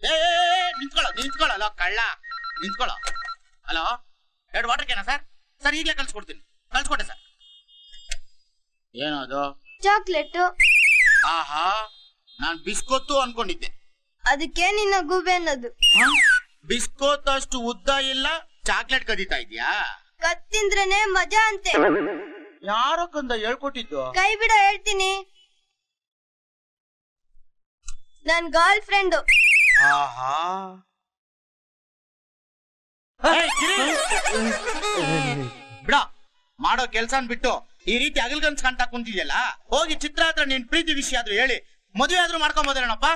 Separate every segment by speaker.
Speaker 1: ನಿಂತ್ಕೊಳ್ಳೋ ಕಳ್ಳ ನಿಂತ್ಕೊಳ್ಳೋ. Hello, 2 water can sir? Sir ಈಗಲೇ ಕಳ್ಸ್ಕೊಡ್ತೀನಿ. ಕಳ್ಸ್ಕೊಟ್ಟೆ ಸರ್. ಏನದು?
Speaker 2: ಚಾಕ್ಲೇಟ್.
Speaker 1: ಆಹಾ, ನಾನ್ ಬಿಸ್ಕೊತ್ತು ಅನ್ಕೊಂಡಿದ್ದೆ.
Speaker 2: ಅದಕ್ಕೆ ನಿನ್ನ ಗೂಬೆ ಅನ್ನೋದು.
Speaker 1: ಬಿಸ್ಕೋತ್ ಅಷ್ಟು ಉದ್ದ ಇಲ್ಲ, ಚಾಕ್ಲೇಟ್ ಕದೀತಾ ಇದ್ಯಾ?
Speaker 2: ಕತ್ತಿಂದ್ರೇನೆ ಮಜಾ ಅಂತೆ.
Speaker 1: ಯಾರೋ ಕಂದ ಹೇಳ್ಕೊಟ್ಟಿದ್ದು?
Speaker 2: ಕೈ ಬಿಡ, ಹೇಳ್ತೀನಿ. ನನ್ ಗರ್ಲ್ ಫ್ರೆಂಡ್.
Speaker 1: ಆಹಾ, ಬಿಡ, ಮಾಡೋ ಕೆಲ್ಸನ್ ಬಿಟ್ಟು ಈ ರೀತಿ ಅಗಲ್ಗನ್ಸ್ ಕಂಟ ಕುಂತಿದ್ಯಲ್ಲ, ಹೋಗಿ ಚಿತ್ರ ಹತ್ರ ನಿನ್ ಪ್ರೀತಿ ವಿಷಯ ಆದ್ರೂ ಹೇಳಿ ಮದುವೆ ಆದ್ರೂ ಮಾಡ್ಕೊಂಬೋದೇನಪ್ಪ.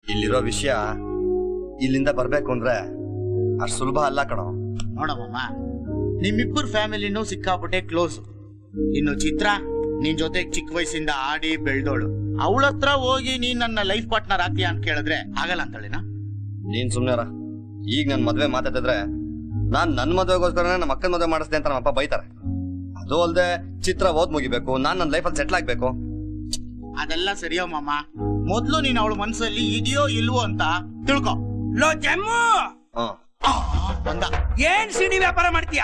Speaker 3: ಇಲ್ಲಿರೋ ವಿಷಯ ಇಲ್ಲಿಂದ ಬರ್ಬೇಕು ಅಂದ್ರೆ ಅಷ್ಟು ಸುಲಭ ಅಲ್ಲ ಕಣೋ.
Speaker 1: ನೋಡಮ್ಮ, ನಿಮ್ಮಿಬ್ಬರು ಫ್ಯಾಮಿಲಿನೂ ಸಿಕ್ಕಾಪಟ್ಟೆ ಕ್ಲೋಸ್. ಇನ್ನು ಚಿತ್ರ ನಿನ್ ಜೊತೆ ಚಿಕ್ಕ ವಯಸ್ಸಿಂದ ಆಡಿ ಬೆಳ್ದೋಳು. ಅವಳ ಹತ್ರ ಹೋಗಿ ನೀನ್ ನನ್ನ ಲೈಫ್ ಪಾರ್ಟ್ನರ್ ಆಗ್ತೀಯಾ ಅಂತ ಕೇಳಿದ್ರೆ ಆಗಲ್ಲ ಅಂತಳಿನ?
Speaker 3: ನೀನ್ ಸುಮ್ನೆರ. ಈಗ ನನ್ ಮದ್ವೆ ಮಾತಾಡಿದ್ರೆ ನಾನ್ ನನ್ ಮದ್ವೆಗೋಸ್ಕರ ನಮ್ಮ ಅಕ್ಕನ ಮದ್ವೆ ಮಾಡಿಸ್ದೆ ಅಂತ ನಮ್ಮಪ್ಪ ಬೈತಾರೆ. ಅದು ಅಲ್ದೆ ಚಿತ್ರ ಓದ್ ಮುಗಿಬೇಕು, ನಾನ್ ನನ್ನ ಲೈಫಲ್ಲಿ ಸೆಟ್ಲ್ ಆಗ್ಬೇಕು.
Speaker 1: ಅದೆಲ್ಲ ಸರಿಯೋ ಮಾಮ, ಮೊದ್ಲು ನೀನ್ ಅವಳ ಮನ್ಸಲ್ಲಿ ಇದೆಯೋ ಇಲ್ವೋ ಅಂತ ತಿಳ್ಕೊ.
Speaker 4: ಲೋ ಜಮ್ಮು,
Speaker 1: ಬಂದ
Speaker 4: ಏನ್ ಸಿಡಿ ವ್ಯಾಪಾರ ಮಾಡ್ತೀಯ?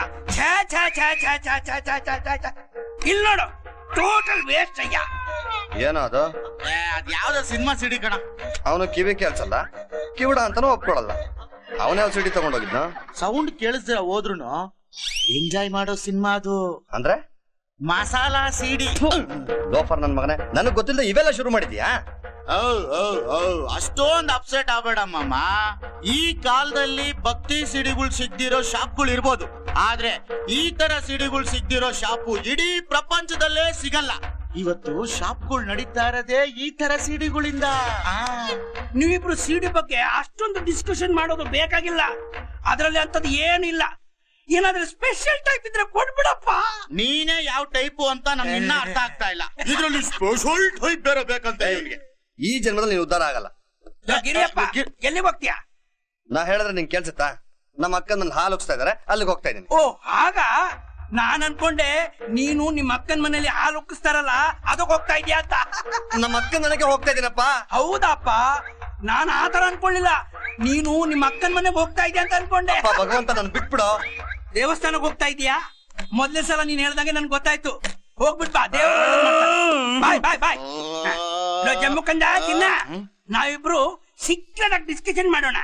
Speaker 4: ಇಲ್ಲಿ ನೋಡು, ಟೋಟಲ್ ವೇಸ್ಟ್ ಅಯ್ಯ.
Speaker 3: ಏನೋ ಅದು?
Speaker 1: ಅದ್ ಯಾವ್ದೋ ಸಿನಿಮಾ ಸಿಡಿ ಕಣ.
Speaker 3: ಅವನು ಕಿವಿ ಕೇಳ್ಸಲ್ಲ, ಕಿವಿಡ ಅಂತಾನು ಒಪ್ಕೊಳಲ್ಲ. ಅವನೇ ಸಿಡಿ ತಗೊಂಡೋಗಿದ್ನ.
Speaker 1: ಸೌಂಡ್ ಕೇಳಿಸ್ದೆ ಹೋದ್ರುನು ಎಂಜಾಯ್ ಮಾಡೋ ಸಿನಿಮಾ ಅದು.
Speaker 3: ಅಂದ್ರೆ
Speaker 1: ಮಸಾಲಾ ಸಿಡಿ.
Speaker 3: ಲೋಫರ್ ನನ್ ಮಗನೇ, ನನಗ್ ಗೊತ್ತಿಲ್ಲ ಇವೆಲ್ಲ ಶುರು ಮಾಡಿದ್ಯಾ?
Speaker 1: ಅಷ್ಟೊಂದು ಅಪ್ಸೆಟ್ ಆಗ್ಬೇಡಮ್ಮ. ಈ ಕಾಲದಲ್ಲಿ ಭಕ್ತಿ ಸಿಡಿಗಳು ಸಿಗ್ದಿರೋ ಶಾಪ್ಗಳು ಇರ್ಬೋದು, ಆದ್ರೆ ಈ ತರ ಸಿಡಿಗಳು ಸಿಗ್ದಿರೋ ಶಾಪು ಇಡೀ ಪ್ರಪಂಚದಲ್ಲೇ ಸಿಗಲ್ಲ. ಇವತ್ತು ಶಾಪ್ಗಳು ನಡೀತಾ ಇರೋದೇ ಈ ತರ ಸಿಡಿಗಳಿಂದ.
Speaker 4: ನೀವಿಬ್ರು ಸಿಡಿ ಬಗ್ಗೆ ಅಷ್ಟೊಂದು ಡಿಸ್ಕಷನ್ ಮಾಡೋದು ಬೇಕಾಗಿಲ್ಲ. ಅದರಲ್ಲಿ ಅಂತದ್ದು ಏನಿಲ್ಲ. ಏನಾದ್ರೂ ಸ್ಪೆಷಲ್ ಟೈಪ್ ಇದ್ರೆ ಕೊಡ್ಬಿಡಪ್ಪ.
Speaker 1: ನೀನೇ ಯಾವ ಟೈಪು ಅಂತ ನಮ್ಗೆ ಇನ್ನ ಅರ್ಥ ಆಗ್ತಾ ಇಲ್ಲ. ಇದ್ರಲ್ಲಿ ಸ್ಪೆಷಲ್ ಟೈಪ್ ಬೇರೆ ಬೇಕಂತ ಇವ್ರಿಗೆ.
Speaker 3: ಈ ಜನ್ಮದಲ್ಲಿ ನೀನು ಉದ್ಧಾರ ಆಗಲ್ಲ.
Speaker 4: ಗಿರಿಯಪ್ಪ, ಎಲ್ಲಿ ಹೋಗ್ತೀಯಾ?
Speaker 3: ನಾ ಹೇಳಿದ್ರೆ ನಿಂಗೆ ಕೆಲ್ಸತ್ತಾ? ನಮ್ಮ ಅಕ್ಕ ನನ್ನ ಹಾಲು ಉಕ್ಸ್ತಾ ಇದಾರೆ, ಅಲ್ಲಿಗೆ ಹೋಗ್ತಾ ಇದ್ದೀನಿ.
Speaker 4: ಓ ಆಗ ನಾನ್ ಅನ್ಕೊಂಡೆ ನೀನು ನಿಮ್ಮ ಅಕ್ಕನ ಮನೇಲಿ ಹಾಲು ಉಕ್ಕಿಸ್ತಾರಲ್ಲ ಅದಕ್ಕೆ ಹೋಗ್ತಾ ಇದೀಯಾ ಅಂತ.
Speaker 3: ನಮ್ಮ ಅಕ್ಕನ ಮನೆಗೆ ಹೋಗ್ತಾ ಇದೀನಪ್ಪ.
Speaker 4: ಹೌದಪ್ಪ, ನಾನ್ ಆತರ ಅನ್ಕೊಳ್ಳಿಲ್ಲ. ನೀನು ನಿಮ್ಮ ಅಕ್ಕನ ಮನೆಗೆ ಹೋಗ್ತಾ ಇದೀಯ ಅಂತ ಅನ್ಕೊಂಡೆ.
Speaker 3: ಭಗವಂತ ನನ್ ಬಿಟ್ಬಿಡು.
Speaker 4: ದೇವಸ್ಥಾನಕ್ಕೆ ಹೋಗ್ತಾ ಇದೀಯಾ? ಮೊದ್ಲೇ ಸಲ ನೀನ್ ಹೇಳ್ದಂಗೆ ನನ್ಗೆ ಗೊತ್ತಾಯ್ತು. ಹೋಗ್ಬಿಟ್ ಬಾ, ದೇವ್ರ ಬಾಯ್ ಬಾಯ್ ಬಾಯ್. ಜಮ್ಮು ಕಂದ ಚಿನ್ನ, ನಾವಿಬ್ರು ಸೀಕ್ರೆಟ್ ಆಗಿ ಡಿಸ್ಕಷನ್ ಮಾಡೋಣ.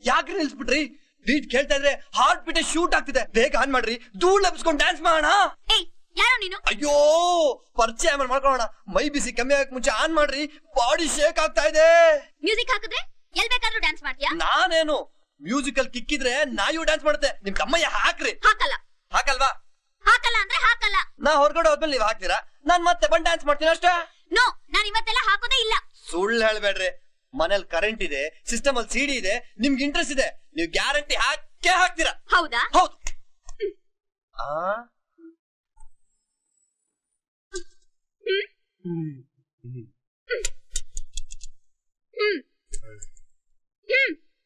Speaker 3: ಯಾಕ್ರಿ ನಿಲ್ಸ್ಬಿಟ್ರಿ? ಬೀಟ್ ಕೇಳ್ತಾ ಇದ್ರೆ ಹಾರ್ಟ್ ಬೀಟ್ ಶೂಟ್ ಆಗ್ತಿದೆ. ಬೇಗ ಆನ್ ಮಾಡ್ರಿ, ಧೂಳ್ ಲಬ್ಸ್ಕೊಂಡ್ ಡ್ಯಾನ್ಸ್ ಮಾಡೋಣ. ಅಯ್ಯೋ, ಪರಿಚಯ ಮಾಡ್ಕೊಳ್ಳೋಣ. ಮೈ ಬಿಸಿ ಕಮ್ಮಿ ಆಗಕ್ ಮುಂಚೆ ಆನ್ ಮಾಡ್ರಿ, ಬಾಡಿ ಶೇಕ್ ಆಗ್ತಾ ಇದೆ.
Speaker 5: ಮ್ಯೂಸಿಕ್ ಹಾಕಿದ್ರೆ ಎಲ್ ಬೇಕಾದ್ರೂ ಡ್ಯಾನ್ಸ್ ಮಾಡ್ತೀಯಾ?
Speaker 3: ನಾನೇನು ಮ್ಯೂಸಿಕಲ್ ಕಿಕ್ಕಿದ್ರೆ ನಾಯು ಡ್ಯಾನ್ಸ್ ಮಾಡುತ್ತೆ. ನಿಮ್ ತಮ್ಮಯ್ಯ ಹಾಕ್ರಿ.
Speaker 5: ಹಾಕಲ್ಲ.
Speaker 3: ಹಾಕಲ್ವಾ?
Speaker 5: ಹಾಕಲ್ಲ ಅಂದ್ರೆ ಹಾಕಲ್ಲ.
Speaker 3: ನಾ ಹೊರಗಡೆ ಹೋದ್ಮೇಲೆ ನೀವ್ ಹಾಕ್ತೀರಾ, ನಾನ್ ಮತ್ತೆ ಬಂದ್ ಡ್ಯಾನ್ಸ್ ಮಾಡ್ತೀನಿ ಅಷ್ಟೇ.
Speaker 5: ನೋ, ನಾನ್ ಇವತ್ತೆಲ್ಲ ಹಾಕೋದೇ ಇಲ್ಲ.
Speaker 3: ಸುಳ್ಳು ಹೇಳ್ಬೇಡ್ರಿ. ಮನೇಲಿ ಕರೆಂಟ್ ಇದೆ, ಸಿಸ್ಟಮ್ ಅಲ್ಲಿ ಸಿಡಿ ಇದೆ, ನಿಮ್ಗೆ ಇಂಟ್ರೆಸ್ಟ್ ಇದೆ, ನೀವು ಗ್ಯಾರಂಟಿ ಹಾಕೇ ಹಾಕ್ತೀರಾ.
Speaker 5: ಹೌದಾ?
Speaker 3: ಹೌದು.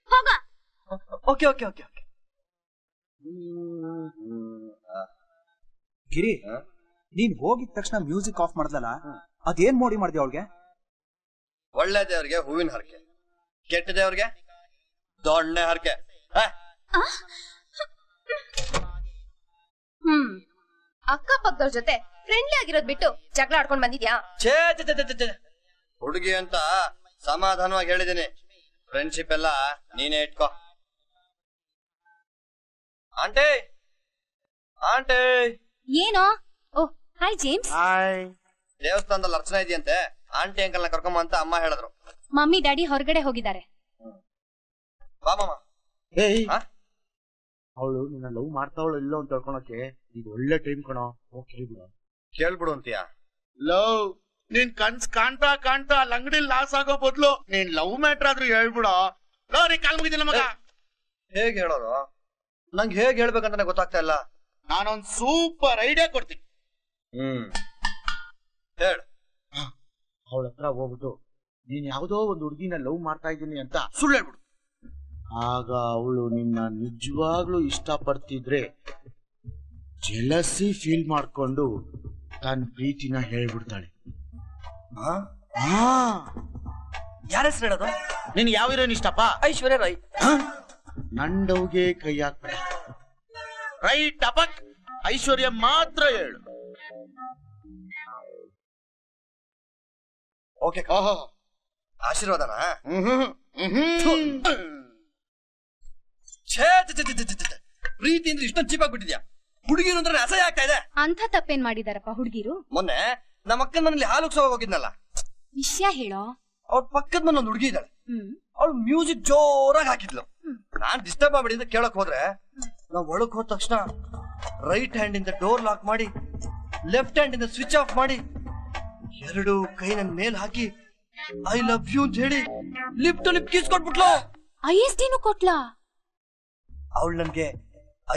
Speaker 5: ಹೋಗ.
Speaker 3: Okay okay okay okay.
Speaker 6: Giri, ನೀನ್ ಹೋಗಿದ ತಕ್ಷಣ ಮ್ಯೂಸಿಕ್ ಆಫ್ ಮಾಡ್ದಲ್ಲ, ಅದೇನ್ ಮೋಡಿ ಮಾಡ್ದೆ ಅವಳಿಗೆ?
Speaker 3: ಒಳ್ಳೆ ದೇವ್ರಿಗೆ ಹೂವಿನ ಹರಕೆ, ಕೆಟ್ಟ ದೇವ್ರಿಗೆ ದೊಣ್ಣೆ ಹರಕೆ.
Speaker 2: ಅಕ್ಕಪಕ್ಕದವ್ರ ಜೊತೆ ಫ್ರೆಂಡ್ಲಿ ಆಗಿರೋದ್ ಬಿಟ್ಟು ಜಗಳ ಆಡ್ಕೊಂಡ್ ಬಂದಿದ್ಯಾ?
Speaker 3: ಹುಡುಗಿ ಅಂತ ಸಮಾಧಾನವಾಗಿ ಹೇಳಿದ್ದೀನಿ. ಫ್ರೆಂಡ್ಶಿಪ್ ಎಲ್ಲ ನೀನೇ ಇಟ್ಕೋ. Aunty aunty.
Speaker 5: ಏನೋ? Oh, hi James.
Speaker 3: ದೇವಸ್ಥಾನದಲ್ಲಿ ಅರ್ಚನೆ ಇದೆಯಂತೆ, ಆಂಟಿ ಅಂಕಲ್ನ ಕರ್ಕೊಂಬ ಅಂತ ಅಮ್ಮ ಹೇಳಿದ್ರು.
Speaker 5: ಮಮ್ಮಿ ಡ್ಯಾಡಿ ಹೊರಗಡೆ ಹೋಗಿದ್ದಾರೆ.
Speaker 3: ಬಾ ಮಾಮ.
Speaker 1: ಅವಳು ನಿನ್ನ ಲವ್ ಮಾಡ್ತಾವಳು ಇಲ್ಲೋ ಅಂತ ತಿಳ್ಕೊಳಕ್ಕೆ ಇದು ಒಳ್ಳೆ ಟೈಮ್ ಕಣೋ.
Speaker 3: ಕೇಳ್ಬಿಡು ಅಂತೀಯಾ?
Speaker 1: ಲವ್ ನೀನ್ ಕನ್ಸ್ ಕಾಣ್ತಾ ಕಾಣ್ತಾ ಅಲ್ಲಿ ಅಂಗಡಿಲಿ ಲಾಸ್ ಆಗೋ ಬದ್ಲು ನೀನ್ ಲವ್ ಮ್ಯಾಟ್ರ್ ಆದ್ರೂ ಹೇಳ್ಬಿಡೋ. ಲವ್ ನೀ ಕಾಲ್ ಮುಗಿದಿಲ್ಲ ಮಗ.
Speaker 3: ಹೇಗ್ ಹೇಳೋರು? ನಂಗೆ ಹೇಗ್ ಹೇಳ್ಬೇಕಂತಾನೆ ಗೊತ್ತಾಗ್ತಾ ಇಲ್ಲ.
Speaker 1: ನಾನೊಂದ್ ಸೂಪರ್ ಐಡಿಯಾ ಕೊಡ್ತೀನಿ.
Speaker 3: ಹೇಳ.
Speaker 1: ಅವಳ ಹತ್ರ ಹೋಗ್ಬಿಟ್ಟು ನೀನ್ ಯಾವ್ದೋ ಒಂದು ಹುಡುಗಿನ ಲವ್ ಮಾಡ್ತಾ ಇದ್ದೀನಿ ಅಂತ ಸುಳ್ಳು ಹೇಳ್ಬಿಡು. ಆಗ ಅವಳು ನಿನ್ನ ನಿಜವಾಗ್ಲೂ ಇಷ್ಟ ಪಡ್ತಿದ್ರೆ ಜೆಲಸಿ ಫೀಲ್ ಮಾಡ್ಕೊಂಡು ತನ್ನ ಪ್ರೀತಿನ ಹೇಳ್ಬಿಡ್ತಾಳೆ.
Speaker 3: ಯಾರ ಹೆಸರು ಹೇಳೋದು?
Speaker 1: ನಿನ್ ಯಾವ ಹೀರೋಯಿನ್ ಇಷ್ಟಪ್ಪ?
Speaker 3: ಐಶ್ವರ್ಯ ರೈ.
Speaker 1: ನಂಡವ್ಗೆ ಕೈ ಹಾಕ್ಬೇಡ. ರೈಟ್ ಅಪಕ್, ಐಶ್ವರ್ಯ ಮಾತ್ರ ಹೇಳು.
Speaker 3: ಓಕೆ, ಆಶೀರ್ವಾದನಾ? ಪ್ರೀತಿ ಅಂದ್ರೆ ಇಷ್ಟೊಂದು ಚೀಪ್ ಆಗ್ಬಿಟ್ಟಿದ್ಯಾ? ಹುಡುಗಿರು ಅಂದ್ರೆ ಅಸಹ್ಯ ಆಗ್ತಾ ಇದೆ.
Speaker 5: ಅಂತ ತಪ್ಪೇನ್ ಮಾಡಿದಾರಪ್ಪ ಹುಡುಗಿರು?
Speaker 3: ಮೊನ್ನೆ ನಮ್ಮ ಅಕ್ಕನ ಮನೇಲಿ ಹಾಲು ಹೋಗಿದ್ನಲ್ಲ,
Speaker 5: ವಿಷಯ ಹೇಳೋ.
Speaker 3: ಅವ್ರ ಪಕ್ಕದ ಮನೆ ಒಂದು ಹುಡುಗಿ ಇದ್ದಾಳೆ. ಅವಳು ಮ್ಯೂಸಿಕ್ ಜೋರಾಗಿ ಹಾಕಿದ್ಲು. ನಾನ್ ಡಿಸ್ಟರ್ಬ್ ಆಗ್ಬಿಡಿ ಅಂತ ಕೇಳಕ್ ಹೋದ್ರೆ, ನಾವ್ ಒಳಗ್ ಹೋದ ತಕ್ಷಣ ರೈಟ್ ಹ್ಯಾಂಡ್ ಇಂದ ಡೋರ್ ಲಾಕ್ ಮಾಡಿ, ಲೆಫ್ಟ್ ಹ್ಯಾಂಡ್ ಇಂದ ಸ್ವಿಚ್ ಆಫ್ ಮಾಡಿ, ಎರಡು ಕೈ ನನ್ ಮೇಲ್ ಹಾಕಿ ಐ ಲವ್ ಯು ಅಂತ ಹೇಳಿ ಲಿಪ್ ಟು ಲಿಪ್ ಕಿಸ್ ಕೊಟ್ಬಿಟ್ಲು.
Speaker 5: ISDನೂ ಕೊಟ್ಲಾ?
Speaker 3: ಅವಳು ನನ್ಗೆ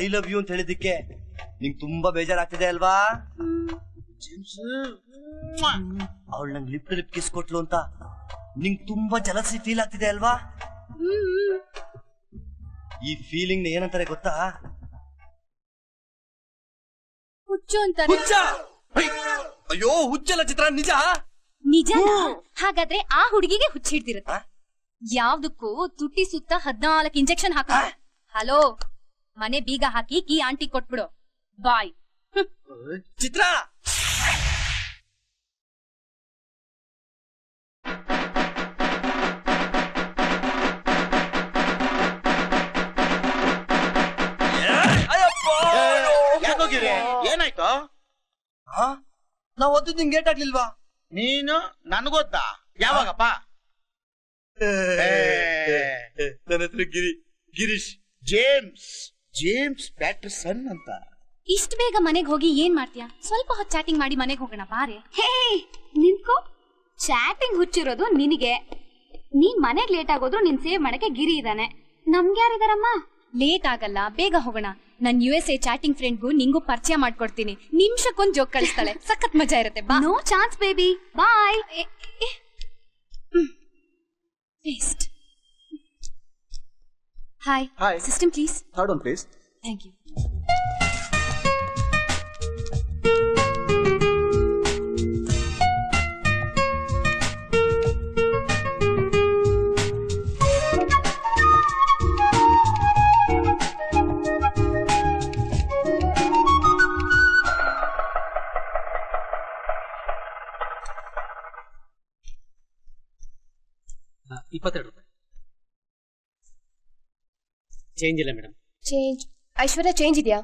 Speaker 3: ಐ ಲವ್ ಯು ಅಂತ ಹೇಳಿದ್ದಕ್ಕೆ ನಿಂಗ್ ತುಂಬಾ ಬೇಜಾರಾಗ್ತಿದೆ ಅಲ್ವಾ? ಅವಳು ನಂಗೆ ಲಿಪ್ ಟು ಲಿಪ್ ಕಿಸ್ ಕೊಟ್ಲು ಅಂತ ನಿಂಗ್ ತುಂಬಾ ಜಲಸಿ ಫೀಲ್ ಆಗ್ತಿದೆ ಅಲ್ವಾ? ಈ ಫೀಲಿಂಗ್ ಏನಂತಾರೆ ಗೊತ್ತಾ?
Speaker 5: ಹುಚ್ಚು ಅಂತಾರೆ.
Speaker 3: ಹುಚ್ಚ? ಅಯ್ಯೋ, ಹುಚ್ಚಲ್ಲ ಚಿತ್ರ, ನಿಜ.
Speaker 5: ನಿಜ? ಹಾಗಾದ್ರೆ ಆ ಹುಡುಗಿಗೆ ಹುಚ್ಚಿಡ್ತಿರುತ್ತೆ. ಯಾವ್ದಕ್ಕೂ ತುಟಿ ಸುತ್ತ 14 ಇಂಜೆಕ್ಷನ್ ಹಾಕ. ಹಲೋ, ಮನೆ ಬೀಗ ಹಾಕಿ ಕೀ ಆಂಟಿ ಕೊಟ್ಬಿಡು. ಬಾಯ್.
Speaker 3: ಚಿತ್ರ,
Speaker 1: ಯಾಕೋಗಿರಿ? ಏನಾಯ್ತು?
Speaker 3: ನಾವ್ ಓದಿದ್ ನಿಂಗೆ ಗೇಟ್ ಆಗ್ಲಿಲ್ವಾ?
Speaker 1: ನೀನು ನನ್ಗೊತ್ತಾ? ಯಾವಾಗಪ್ಪ?
Speaker 3: ನನ್ನ ಹೆಸರು ಗಿರೀಶ್.
Speaker 1: ಜೇಮ್ಸ್ ಪ್ಯಾಟರ್ಸನ್ ಅಂತ.
Speaker 5: ಇಷ್ಟ ಬೇಗ ಮನೆಗ್ ಹೋಗಿ ಏನ್ ಮಾಡ್ತೀಯಾ? ಸ್ವಲ್ಪ ಹೊತ್ತು ಚಾಟಿಂಗ್ ಮಾಡಿ ಮನೆಗ್ ಹೋಗೋಣ ಬಾರೆ. ಹೇ ನಿನ್ಕೋ, ಚಾಟಿಂಗ್ ಹುಚ್ಚಿರೋದು ನಿನಗೆ. ನೀ ಮನೆಗ್ ಲೇಟ್ ಆಗೋದ್ರು ನಿನ್ ಸೇವ್ ಮಾಡಕ್ಕೆ ಗಿರಿ ಇದಾನೆ. ನಮ್ಗೆ ಯಾರಿದಾರಮ್ಮ? ಲೇಟ್ ಆಗಲ್ಲ, ಬೇಗ ಹೋಗೋಣ. ನನ್ USA ಚಾಟಿಂಗ್ ಫ್ರೆಂಡ್ಗೂ ನಿಂಗೂ ಪರಿಚಯ ಮಾಡ್ಕೊಡ್ತೀನಿ. ನಿಮಿಷಕ್ಕೊಂದ್ ಜೋಕ್ ಕಳಿಸ್ತಾಳೆ, ಸಖತ್ ಮಜಾ ಇರುತ್ತೆ. ಬಾ. No chance baby, bye. Waste. Hi.
Speaker 6: Hi.
Speaker 5: System please.
Speaker 6: Third one please.
Speaker 5: Thank you.
Speaker 7: ₹22 change ಇಲ್ಲ ಮೇಡಮ್.
Speaker 2: ಚೇಂಜ್? ಐಶ್ವರ್ಯ ಚೇಂಜ್ ಇದೆಯಾ?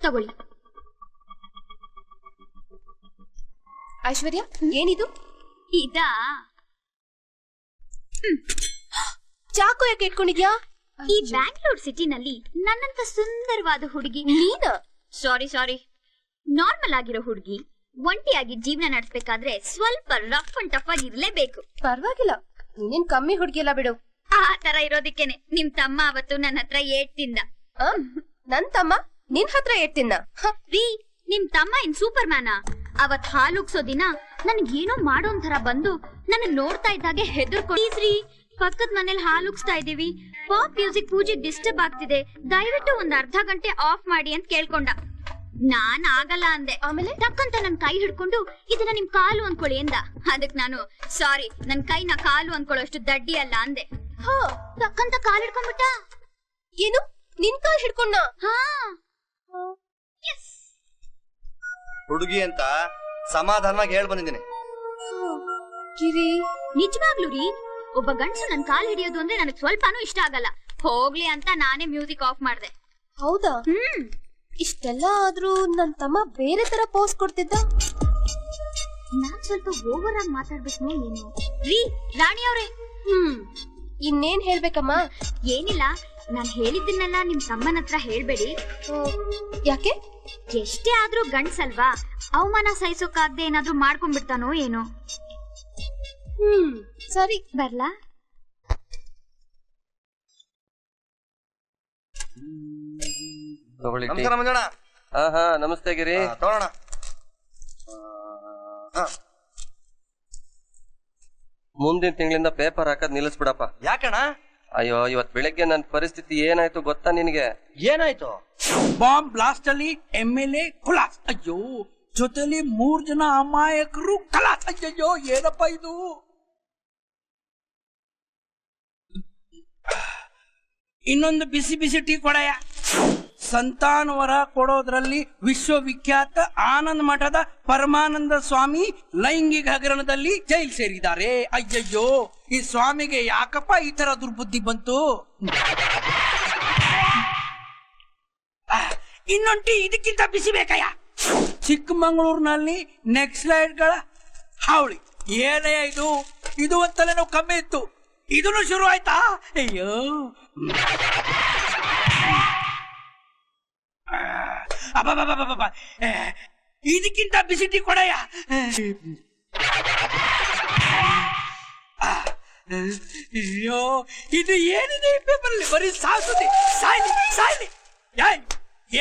Speaker 5: ತಗೊಳ್ಳಿ.
Speaker 2: ಐಶ್ವರ್ಯ, ಏನಿದು?
Speaker 5: ಇದಾ?
Speaker 2: ಚಾಕು ಯಾಕೆ ಇಟ್ಕೊಂಡಿದ್ಯಾ?
Speaker 5: ಈ ಬ್ಯಾಂಗ್ಳೂರ್ ಸಿಟಿನಲ್ಲಿ ನನ್ನಂತ ಸುಂದರವಾದ ಹುಡುಗಿ
Speaker 2: ನೀನ?
Speaker 5: ಸಾರಿ, ನಾರ್ಮಲ್ ಆಗಿರೋ ಹುಡುಗಿ ಒಂಟಿಯಾಗಿ ಜೀವನ ನಡೆಸಬೇಕಾದ್ರೆ ಸ್ವಲ್ಪ ರಫ್ ಅಂಡ್ ಟಫ್ ಆಗಿರ್ಲೇಬೇಕು.
Speaker 2: ಪರವಾಗಿಲ್ಲ, ನೀನೇನ್ ಕಮ್ಮಿ ಹುಡುಗಿ ಎಲ್ಲ ಬಿಡು.
Speaker 5: ಆ ತರ ಇರೋದಿಕ್ಕೇನೆ ನಿಮ್ ತಮ್ಮ ಅವತ್ತು ನನ್ನ ಹತ್ರ ಏಟ್ತಿಂದ.
Speaker 2: ನನ್ ತಮ್ಮ ನಿನ್ ಹತ್ರ ಏಟ್ತಿಂದ?
Speaker 5: ರೀ, ನಿಮ್ ತಮ್ಮ ಇನ್ ಸೂಪರ್ ಮ್ಯಾನ. ಅವತ್ ಹಾಲುಗ್ಸೋ ದಿನ ನನ್ಗೇನೋ ಮಾಡೋ ತರ ಬಂದು ನನ್ನ ನೋಡ್ತಾ ಇದ್ದಾಗೆ ಹೆದರ್ಕೊಳ್ರಿ. ಪಕ್ಕದ ಮನೇಲಿ ಹಾಲುಗ್ಸ್ತಾ ಇದೀವಿ, ಪಾಪ್ ಮ್ಯೂಸಿಕ್ ಪೂಜೆಗೆ ಡಿಸ್ಟರ್ಬ್ ಆಗ್ತಿದೆ, ದಯವಿಟ್ಟು ಒಂದ್ ಅರ್ಧ ಗಂಟೆ ಆಫ್ ಮಾಡಿ ಅಂತ ಕೇಳ್ಕೊಂಡ. ನಾನ್ ಆಗಲ್ಲ ಅಂದೆ. ಆಮೇಲೆ ಟಕ್ಕಂತ ನನ್ ಕೈ ಹಿಡ್ಕೊಂಡು ಇದನ್ನ ನಿಮ್ ಕಾಲು ಅನ್ಕೊಳ್ಳಿ ಎಂದ. ಅದಕ್ ನಾನು ಸಾರಿ, ನನ್ ಕೈನ ಕಾಲು ಅನ್ಕೊಳ್ಳೋಷ್ಟು ದಡ್ಡಿ ಅಲ್ಲ ಅಂದೆ. ಟಕ್ಕಂತ ಕಾಲ್ ಹಿಡ್ಕೊಂಡ್ಬಿಟ್ಟ.
Speaker 2: ಏನು, ನಿನ್ ಕಾಲ್ ಹಿಡ್ಕೊಂಡ?
Speaker 3: ಹುಡುಗಿ ಅಂತ ಸಮಾಧಾನವಾಗಿ ಹೇಳ್ ಬಂದಿದ್ದೀನಿ.
Speaker 2: ಗಿರಿ,
Speaker 5: ನಿಜವಾಗ್ಲೂ ರೀ, ಒಬ್ಬ ಗಂಡಸು ನನ್ ಕಾಲ್ ಹಿಡಿಯೋದು ಅಂದ್ರೆ ನನಗ್ ಸ್ವಲ್ಪನೂ ಇಷ್ಟ ಆಗಲ್ಲ. ಹೋಗ್ಲಿ ಅಂತ ನಾನೇ ಮ್ಯೂಸಿಕ್ ಆಫ್ ಮಾಡ್ದೆ.
Speaker 2: ಹೌದಾ? ಇಷ್ಟೆಲ್ಲ ಆದ್ರೂ ನನ್ ತಮ್ಮ ಬೇರೆ ತರ ಪೋಸ್ ಕೊಡ್ತಿದ್ದ.
Speaker 5: ನಾನ್ ಸ್ವಲ್ಪ ಓವರ್ ಆಗಿ ಮಾತಾಡ್ಬೇಕು ಏನು? ರೀ ರಾಣಿ ಅವ್ರೆ.
Speaker 2: ಇನ್ನೇನ್ ಹೇಳ್ಬೇಕಮ್ಮ?
Speaker 5: ಏನಿಲ್ಲ, ನಾನ್ ಹೇಳಿದ್ದನ್ನೆಲ್ಲ ನಿಮ್ ತಮ್ಮನ ಹತ್ರ ಹೇಳ್ಬೇಡಿ.
Speaker 2: ಯಾಕೆ?
Speaker 5: ಎಷ್ಟೇ ಆದ್ರೂ ಗಂಡ್ಸಲ್ವಾ, ಅವಮಾನ ಸಹಿಸೋಕಾಗ್ದೆ ಏನಾದ್ರೂ ಮಾಡ್ಕೊಂಡ್ಬಿಡ್ತಾನೋ ಏನೋ.
Speaker 2: ಸರಿ,
Speaker 5: ಬರ್ಲಾ?
Speaker 3: ನಮಸ್ಕಾರ ಮಂಜಣ್ಣ.
Speaker 8: ನಮಸ್ತೆ ಗಿರಿ.
Speaker 3: ತಗೊಳ್ಳೋಣ.
Speaker 8: ಮುಂದಿನ ತಿಂಗಳಿಂದ ಪೇಪರ್ ಹಾಕದ್ ನಿಲ್ಲಿಸ್ಬಿಡಪ್ಪ.
Speaker 3: ಯಾಕಣ್ಣ?
Speaker 8: ಅಯ್ಯೋ, ಇವತ್ ಬೆಳಗ್ಗೆ ನನ್ ಪರಿಸ್ಥಿತಿ ಏನಾಯ್ತು ಗೊತ್ತಾ ನಿನಗೆ?
Speaker 3: ಏನಾಯ್ತು?
Speaker 4: ಬಾಂಬ್ ಬ್ಲಾಸ್ಟ್ ಅಲ್ಲಿ MLA ಖುಲಾಸ್. ಅಯ್ಯೋ, ಜೊತೆಲಿ 3 ಜನ ಅಮಾಯಕರು ಖಲಾಸ್. ಅಯ್ಯಯ್ಯೋ, ಏನಪ್ಪ ಇದು? ಇನ್ನೊಂದು ಬಿಸಿ ಬಿಸಿ ಟೀ ಕೊಡಯ್ಯ. ಸಂತಾನವರ ಕೊಡೋದ್ರಲ್ಲಿ ವಿಶ್ವವಿಖ್ಯಾತ ಆನಂದ ಮಠದ ಪರಮಾನಂದ ಸ್ವಾಮಿ ಲೈಂಗಿಕ ಹಗರಣದಲ್ಲಿ ಜೈಲು ಸೇರಿದ್ದಾರೆ. ಅಯ್ಯಯ್ಯೋ, ಈ ಸ್ವಾಮಿಗೆ ಯಾಕಪ್ಪ ಈ ತರ ದುರ್ಬುದ್ಧಿ ಬಂತು? ಇನ್ನೊಂದು ಟೀ ಇದಕ್ಕಿಂತ ಬಿಸಿ ಬೇಕಯ್ಯ. ಚಿಕ್ಕಮಂಗಳೂರಿನಲ್ಲಿ ನೆಕ್ಸ್ಲೈಡ್ಗಳ ಹಾವಳಿ. ಏನೇ ಇದು? ಇದು ಒಂದ್ಸಲ ನಾವು ಕಮ್ಮಿ ಇತ್ತು, ಇದನ್ನು ಶುರು ಆಯ್ತಾ? ಅಯ್ಯೋ, ಇದಕ್ಕಿಂತ ಬಿಸಿ ಟೀ ಕೊಡಯ್ಯ. ಅಯ್ಯೋ, ಇದು ಏನಿದೆ ಈ ಪೇಪರಲ್ಲಿ? ಬರೀ ಸಾಯಿಸುತ್ತೆ. ಸಾಯ್ಲಿ.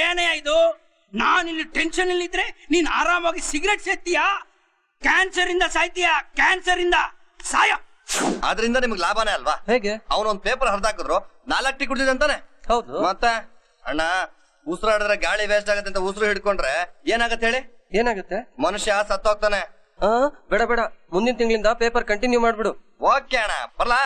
Speaker 4: ಏನೇ ಇದು? ನಾನಿಲ್ಲಿ ಟೆನ್ಷನ್ ಅಲ್ಲಿ ಇದ್ರೆ ನೀನ್ ಆರಾಮಾಗಿ ಸಿಗರೆಟ್ ಸೇರ್ತೀಯಾ? ಕ್ಯಾನ್ಸರ್ ಇಂದ ಸಾಯ್ತೀಯಾ? ಕ್ಯಾನ್ಸರ್ ಇಂದ ಸಾಯ.
Speaker 3: ಆದ್ರಿಂದ ನಿಮ್ಗೆ ಲಾಭನೇ ಅಲ್ವಾ?
Speaker 8: ಹೇಗೆ?
Speaker 3: ಅವನೊಂದ್ ಪೇಪರ್ ಹರಿದಾಕಿದ್ರು 4 ಟೀ ಕುಡಿದಿದೆ ಅಂತಾನೆ.
Speaker 8: ಹೌದು.
Speaker 3: ಮತ್ತೆ ಅಣ್ಣ, ಉಸಿರಾಡಿದ್ರೆ ಗಾಳಿ ವೇಸ್ಟ್ ಆಗತ್ತೆ ಅಂತ ಉಸಿರು ಹಿಡ್ಕೊಂಡ್ರೆ ಏನಾಗತ್ತೆ ಹೇಳಿ?
Speaker 8: ಏನಾಗುತ್ತೆ?
Speaker 3: ಮನುಷ್ಯ ಸತ್ತೋಗ್ತಾನೆ.
Speaker 8: ಬೇಡ, ಮುಂದಿನ ತಿಂಗಳಿಂದ ಪೇಪರ್ ಕಂಟಿನ್ಯೂ ಮಾಡ್ಬಿಡು.
Speaker 3: ಓಕೆ ಅಣ್ಣ, ಬರ್ಲಾ?